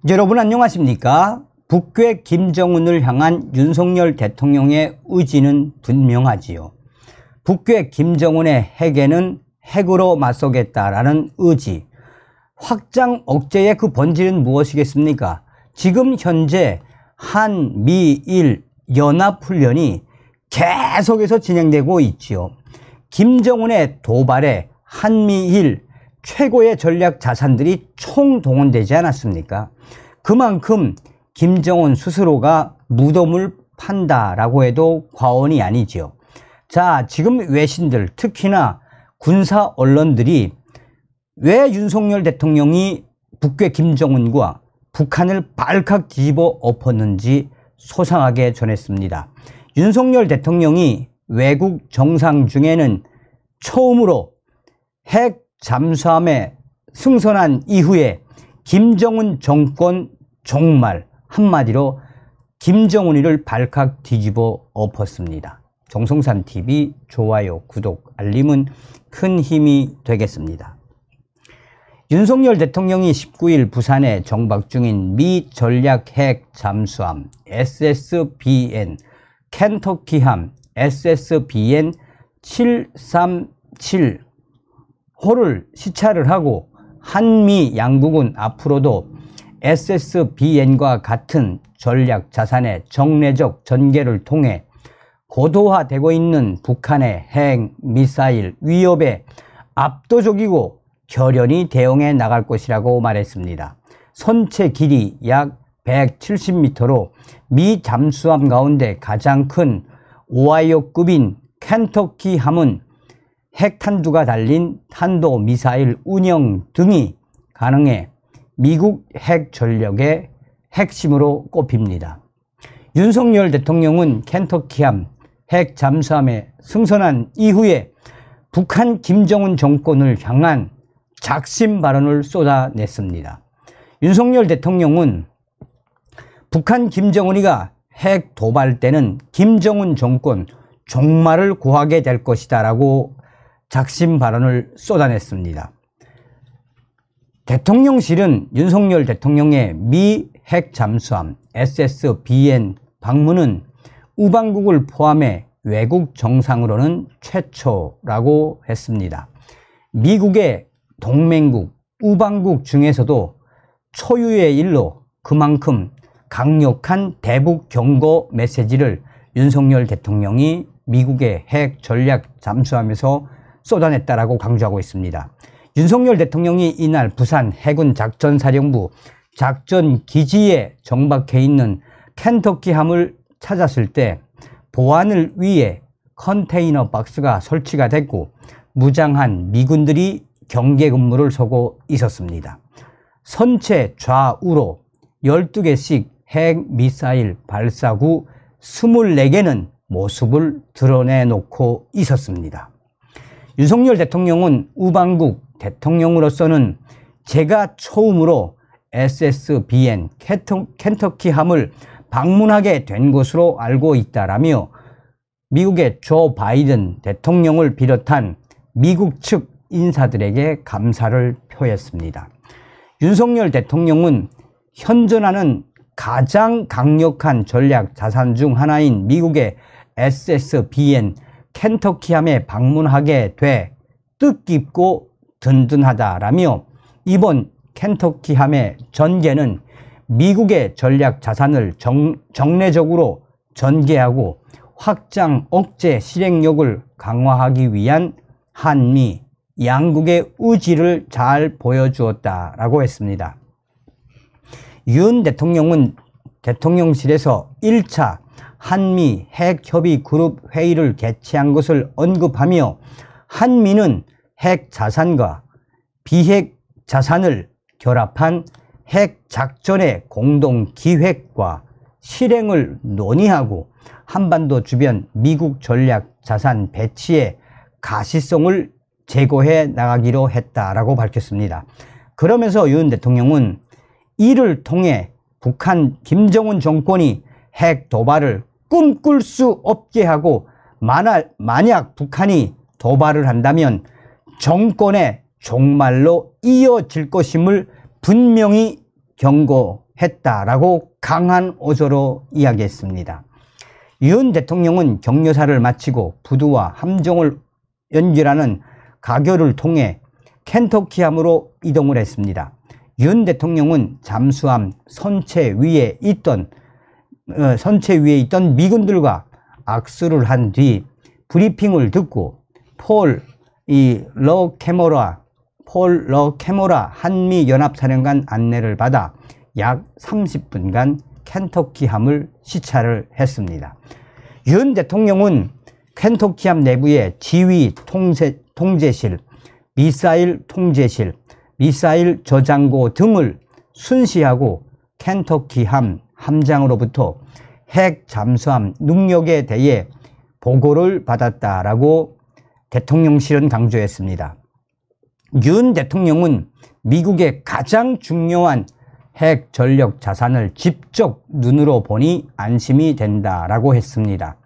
여러분 안녕하십니까? 북괴 김정은을 향한 윤석열 대통령의 의지는 분명하지요. 북괴 김정은의 핵에는 핵으로 맞서겠다라는 의지, 확장 억제의 그 본질은 무엇이겠습니까? 지금 현재 한미일 연합훈련이 계속해서 진행되고 있지요. 김정은의 도발에 한미일 최고의 전략 자산들이 총동원되지 않았습니까? 그만큼 김정은 스스로가 무덤을 판다라고 해도 과언이 아니지요. 자, 지금 외신들, 특히나 군사 언론들이 왜 윤석열 대통령이 북괴 김정은과 북한을 발칵 뒤집어 엎었는지 소상하게 전했습니다. 윤석열 대통령이 외국 정상 중에는 처음으로 핵 잠수함에 승선한 이후에 김정은 정권 종말, 한마디로 김정은이를 발칵 뒤집어 엎었습니다. 정성산TV 좋아요, 구독, 알림은 큰 힘이 되겠습니다. 윤석열 대통령이 19일 부산에 정박 중인 미 전략 핵 잠수함 SSBN 켄터키함 SSBN 737호를 시찰을 하고 한미 양국은 앞으로도 SSBN과 같은 전략 자산의 정례적 전개를 통해 고도화되고 있는 북한의 핵, 미사일 위협에 압도적이고 결연히 대응해 나갈 것이라고 말했습니다. 선체 길이 약 170m로 미 잠수함 가운데 가장 큰 오하이오급인 켄터키함은 핵탄두가 달린 탄도미사일 운영 등이 가능해 미국 핵 전력의 핵심으로 꼽힙니다. 윤석열 대통령은 켄터키함 핵 잠수함에 승선한 이후에 북한 김정은 정권을 향한 작심 발언을 쏟아냈습니다. 윤석열 대통령은 북한 김정은이가 핵 도발 때는 김정은 정권 종말을 고하게 될 것이다 라고 작심 발언을 쏟아냈습니다. 대통령실은 윤석열 대통령의 미 핵 잠수함 SSBN 방문은 우방국을 포함해 외국 정상으로는 최초라고 했습니다. 미국의 동맹국, 우방국 중에서도 초유의 일로 그만큼 강력한 대북 경고 메시지를 윤석열 대통령이 미국의 핵 전략 잠수함에서 쏟아냈다라고 강조하고 있습니다. 윤석열 대통령이 이날 부산 해군 작전사령부 작전기지에 정박해 있는 켄터키함을 찾았을 때 보안을 위해 컨테이너 박스가 설치가 됐고 무장한 미군들이 경계 근무를 서고 있었습니다. 선체 좌우로 12개씩 핵 미사일 발사구 24개는 모습을 드러내놓고 있었습니다. 윤석열 대통령은 우방국 대통령으로서는 제가 처음으로 SSBN 켄터키함을 방문하게 된 것으로 알고 있다라며 미국의 조 바이든 대통령을 비롯한 미국 측 인사들에게 감사를 표했습니다. 윤석열 대통령은 현존하는 가장 강력한 전략 자산 중 하나인 미국의 SSBN 켄터키함에 방문하게 돼 뜻깊고 든든하다라며 이번 켄터키함의 전개는 미국의 전략 자산을 정례적으로 전개하고 확장 억제 실행력을 강화하기 위한 한미 양국의 의지를 잘 보여주었다라고 했습니다. 윤 대통령은 대통령실에서 1차 한미 핵협의 그룹 회의를 개최한 것을 언급하며 한미는 핵 자산과 비핵 자산을 결합한 핵 작전의 공동 기획과 실행을 논의하고 한반도 주변 미국 전략 자산 배치의 가시성을 제고해 나가기로 했다라고 밝혔습니다. 그러면서 윤 대통령은 이를 통해 북한 김정은 정권이 핵 도발을 꿈꿀 수 없게 하고 만약 북한이 도발을 한다면 정권의 종말로 이어질 것임을 분명히 경고했다라고 했다라고 강한 어조로 이야기했습니다. 윤 대통령은 격려사를 마치고 부두와 함정을 연결하는 가교를 통해 켄터키함으로 이동을 했습니다. 윤 대통령은 잠수함 선체 위에 있던 미군들과 악수를 한 뒤 브리핑을 듣고 폴 러캐모라 한미연합사령관 안내를 받아 약 30분간 켄터키함을 시찰을 했습니다. 윤 대통령은 켄터키함 내부의 지휘 통제실, 미사일 통제실, 미사일 저장고 등을 순시하고 켄터키함 함장으로부터 핵 잠수함 능력에 대해 보고를 받았다라고 대통령실은 강조했습니다. 윤 대통령은 미국의 가장 중요한 핵 전력 자산을 직접 눈으로 보니 안심이 된다라고 했습니다.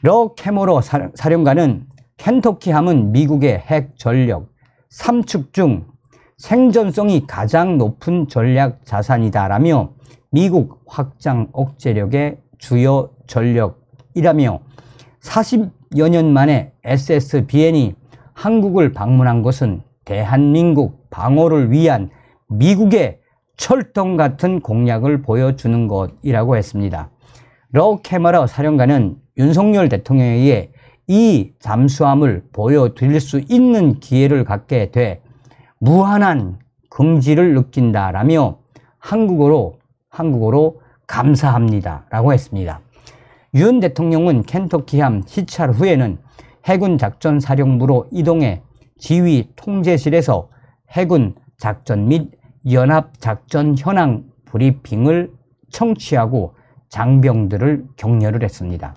러캐모러 사령관은 켄터키함은 미국의 핵 전력 3축 중 생존성이 가장 높은 전략 자산이다라며 미국 확장 억제력의 주요 전력이라며 40여 년 만에 SSBN이 한국을 방문한 것은 대한민국 방어를 위한 미국의 철동 같은 공약을 보여주는 것이라고 했습니다. 러캐머러 사령관은 윤석열 대통령에게 이 잠수함을 보여드릴 수 있는 기회를 갖게 돼 무한한 긍지를 느낀다라며 한국어로 감사합니다 라고 했습니다. 윤 대통령은 켄터키함 시찰 후에는 해군 작전사령부로 이동해 지휘 통제실에서 해군 작전 및 연합작전 현황 브리핑을 청취하고 장병들을 격려를 했습니다.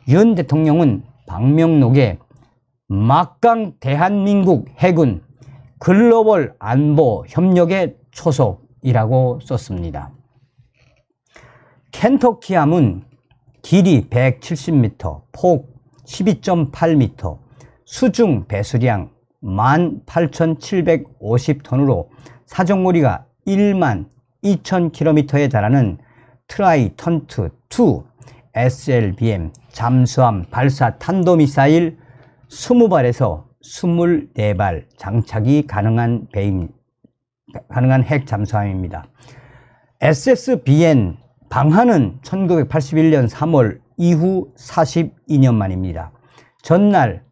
윤 대통령은 방명록에 막강 대한민국 해군 글로벌 안보 협력의 초석이라고 썼습니다. 켄터키함은 길이 170m, 폭 12.8m, 수중 배수량 18,750톤으로 사정거리가 12,000km에 달하는 트라이턴트2 SLBM 잠수함 발사 탄도미사일 20발에서 24발 장착이 가능한 핵 잠수함입니다. SSBN 방한은 1981년 3월 이후 42년 만입니다. 전날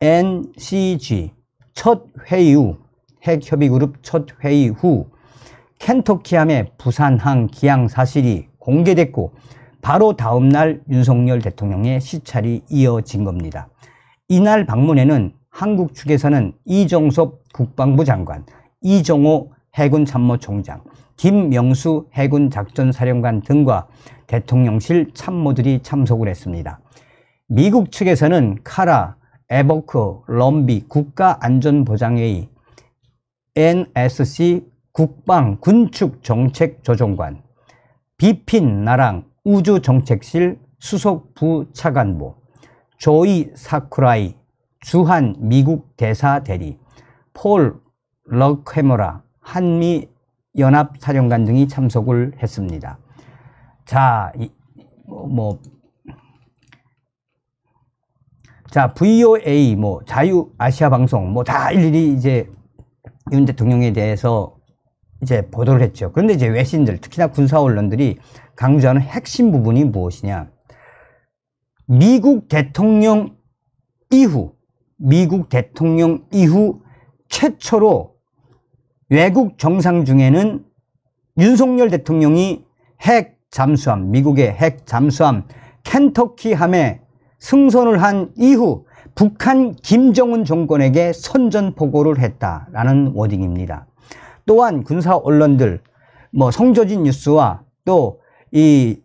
NCG 첫 회의 후 핵협의그룹 첫 회의 후 켄터키함의 부산항 기항 사실이 공개됐고 바로 다음 날 윤석열 대통령의 시찰이 이어진 겁니다. 이날 방문에는 한국 측에서는 이종섭 국방부 장관, 이종호 해군 참모총장, 김명수 해군 작전사령관 등과 대통령실 참모들이 참석을 했습니다. 미국 측에서는 카라 에버크 럼비 국가안전보장회의 NSC 국방 군축 정책조정관, 비핀 나랑 우주정책실 수석 부차관보, 조이 사쿠라이 주한 미국 대사 대리, 폴 러캐모라 한미연합사령관 등이 참석을 했습니다. 자, VOA, 자유아시아방송, 다 일일이 이제 윤 대통령에 대해서 이제 보도를 했죠. 그런데 이제 외신들, 특히나 군사 언론들이 강조하는 핵심 부분이 무엇이냐. 미국 대통령 이후 최초로 외국 정상 중에는 윤석열 대통령이 미국의 핵 잠수함 켄터키함에 승선을 한 이후 북한 김정은 정권에게 선전포고를 했다라는 워딩입니다. 또한 군사 언론들, 성조진 뉴스와 또 이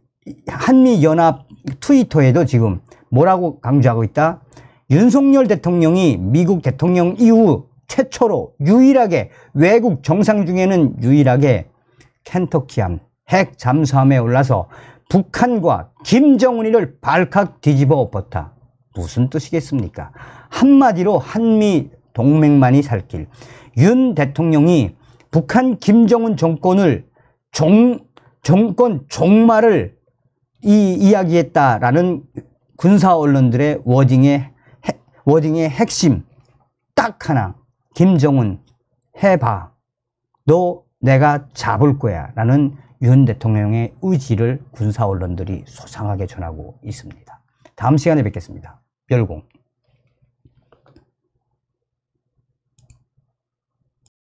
한미연합 트위터에도 지금 뭐라고 강조하고 있다? 윤석열 대통령이 미국 대통령 이후 최초로 유일하게 외국 정상 중에는 유일하게 켄터키함 핵 잠수함에 올라서 북한과 김정은이를 발칵 뒤집어 엎었다. 무슨 뜻이겠습니까? 한마디로 한미 동맹만이 살 길. 윤 대통령이 북한 김정은 정권을 정권 종말을 이야기했다라는 군사 언론들의 워딩의 핵심 딱 하나. 김정은 해봐. 너 내가 잡을 거야. 라는 윤 대통령의 의지를 군사 언론들이 소상하게 전하고 있습니다. 다음 시간에 뵙겠습니다. 별공.